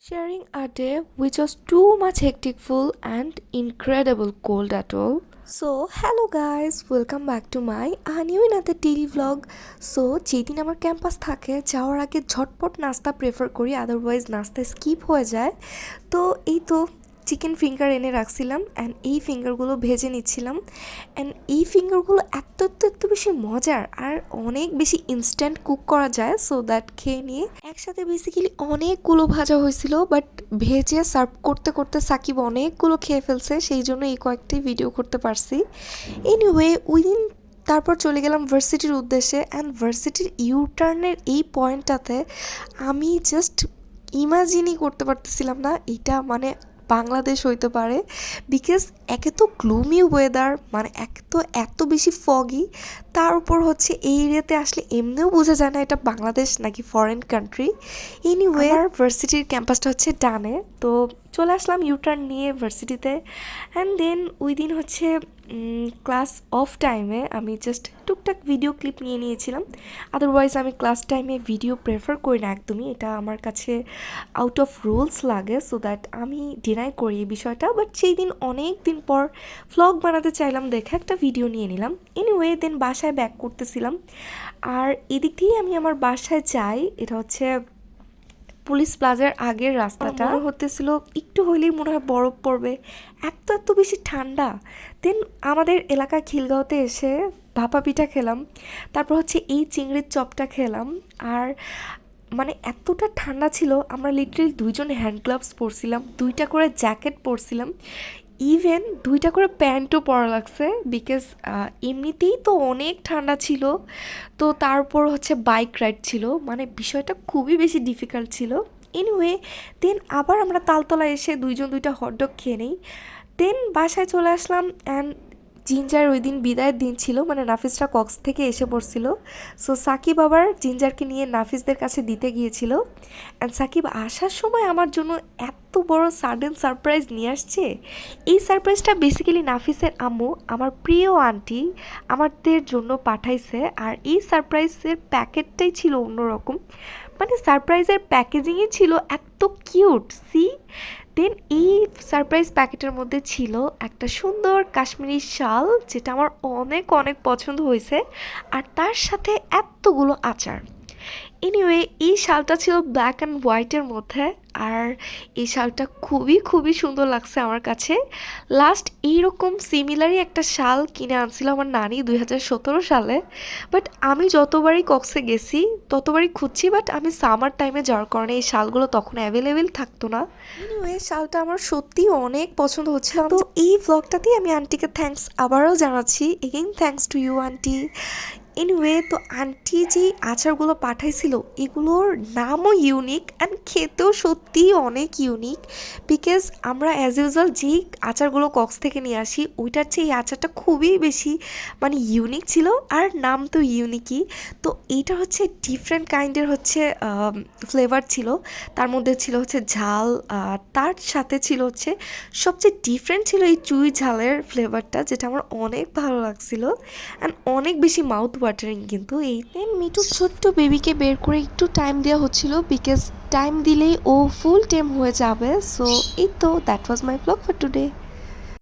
Sharing a day which was too much hectic, full, and incredible cold at all. So, hello guys, welcome back to my new another daily vlog. So, যেদিন আমার campus থাকে যাওয়ার আগে ঝটপট নাস্তা prefer করি, otherwise নাস্তা skip হয়ে যায়। তো এই তো চিকেন ফিঙ্গার এনে রাখছিলাম অ্যান্ড এই ফিঙ্গারগুলো ভেজে নিচ্ছিলাম অ্যান্ড এই ফিঙ্গারগুলো এত বেশি মজার আর অনেক বেশি ইনস্ট্যান্ট কুক করা যায়, সো দ্যাট খেয়ে নিয়ে একসাথে বেসিক্যালি অনেকগুলো ভাজা হয়েছিল, বাট ভেজে সার্ভ করতে করতে সাকিব অনেকগুলো খেয়ে ফেলছে, সেই জন্য এই কয়েকটি ভিডিও করতে পারছি। এনিওয়ে ওই দিন তারপর চলে গেলাম ভার্সিটির উদ্দেশ্যে অ্যান্ড ভার্সিটির ইউটার্নের এই পয়েন্টটাতে আমি জাস্ট ইমাজিনই করতে পারতেছিলাম না এটা মানে বাংলাদেশ হইতে পারে, বিকজ একে তো গ্লুমি ওয়েদার, মানে এক তো এত বেশি ফগি, তার উপর হচ্ছে এই এরিয়াতে আসলে এমনিও বোঝা যায় না এটা বাংলাদেশ নাকি ফরেন কান্ট্রি। এনিওয়ে ভার্সিটির ক্যাম্পাসটা হচ্ছে ডানে, তো চলে আসলাম ইউটার্ন নিয়ে ভার্সিটিতে অ্যান্ড দেন ওই দিন হচ্ছে ক্লাস অফ টাইমে আমি জাস্ট টুকটাক ভিডিও ক্লিপ নিয়ে নিয়েছিলাম। আদারওয়াইজ আমি ক্লাস টাইমে ভিডিও প্রেফার করি না একদমই, এটা আমার কাছে আউট অফ রুলস লাগে, সো দ্যাট আমি ডিনাই করি এই বিষয়টা। বাট সেই দিন অনেক দিন পর ভ্লগ বানাতে চাইলাম দেখে একটা ভিডিও নিয়ে নিলাম। এনিওয়ে দেন বাসায় ব্যাক করতেছিলাম আর এদিক দিয়েই আমি আমার বাসায় যাই। এটা হচ্ছে পুলিশ প্লাজার আগের রাস্তাটা, মনে হতেছিল একটু হইলেই মনে হয় বরফ পড়বে, এত বেশি ঠান্ডা। দেন আমাদের এলাকা খিলগাঁওতে এসে ভাপা পিঠা খেলাম, তারপর হচ্ছে এই চিংড়ির চপটা খেলাম আর মানে এতটা ঠান্ডা ছিল আমরা লিটারালি দুইজন হ্যান্ড গ্লাভস পরছিলাম, দুইটা করে জ্যাকেট পরছিলাম, ইভেন দুইটা করে প্যান্টও পরা লাগছে, বিকজ এমনিতেই তো অনেক ঠান্ডা ছিল, তো তারপর হচ্ছে বাইক রাইড ছিল, মানে বিষয়টা খুবই বেশি ডিফিকাল্ট ছিল। এনিওয়ে দেন আবার আমরা তালতলা এসে দুইজন দুইটা হটডগ খেয়ে নেই, দেন বাসায় চলে আসলাম অ্যান্ড জিঞ্জার ওই দিন বিদায়ের দিন ছিল, মানে নাফিসরা কক্স থেকে এসে পড়ছিল, সো সাকিব আবার জিঞ্জারকে নিয়ে নাফিসদের কাছে দিতে গিয়েছিল অ্যান্ড সাকিব আসার সময় আমার জন্য এত বড় সাডেন সারপ্রাইজ নিয়ে আসছে। এই সারপ্রাইজটা বেসিক্যালি নাফিসের আম্মু আমার প্রিয় আন্টি আমাদের জন্য পাঠাইছে, আর এই সারপ্রাইজের প্যাকেটটাই ছিল অন্যরকম, মানে সারপ্রাইজের প্যাকেজিংই ছিল এত কিউট সি। দেন এই সারপ্রাইজ প্যাকেটের মধ্যে ছিল একটা সুন্দর কাশ্মীরি শাল, যেটা আমার অনেক পছন্দ হয়েছে, আর তার সাথে এতগুলো আচার। এনিওয়ে এই শালটা ছিল ব্ল্যাক অ্যান্ড হোয়াইটের মধ্যে, আর এই শালটা খুবই সুন্দর লাগছে আমার কাছে। লাস্ট এইরকম সিমিলারই একটা শাল কিনে আনছিল আমার নানি 2017 সালে, বাট আমি যতবারই কক্সে গেছি ততবারই খুঁজছি, বাট আমি সামার টাইমে যাওয়ার কারণে এই শালগুলো তখন অ্যাভেলেবেল থাকতো না। এনিওয়ে শালটা আমার সত্যিই অনেক পছন্দ হচ্ছিল, তো এই ভ্লগটাতেই আমি আন্টিকে থ্যাঙ্কস আবারও জানাচ্ছি, again thanks to you aunty. Anyway তো আন্টি যে আচারগুলো পাঠাইছিল এগুলোর নামও ইউনিক অ্যান্ড খেতেও সত্যিই অনেক ইউনিক, বিকজ আমরা অ্যাজ ইউজুয়াল যেই আচারগুলো কক্স থেকে নিয়ে আসি ওইটার চেয়ে এই আচারটা খুবই বেশি মানে ইউনিক ছিল, আর নাম তো ইউনিকই। তো এইটা হচ্ছে ডিফারেন্ট কাইন্ডের হচ্ছে ফ্লেভার ছিল, তার মধ্যে ছিল হচ্ছে ঝাল, তার সাথে ছিল হচ্ছে সবচেয়ে ডিফারেন্ট ছিল এই চুই ঝালের ফ্লেভারটা, যেটা আমার অনেক ভালো লাগছিল অ্যান্ড অনেক বেশি মাউথ ওয়াটারিং। কিন্তু এই মিটুর ছোট্ট বেবিকে বের করে একটু টাইম দেওয়া হচ্ছিল, বিকজ টাইম দিলেই ও ফুল টাইম হয়ে যাবে। সো এই তো that was my blog for today.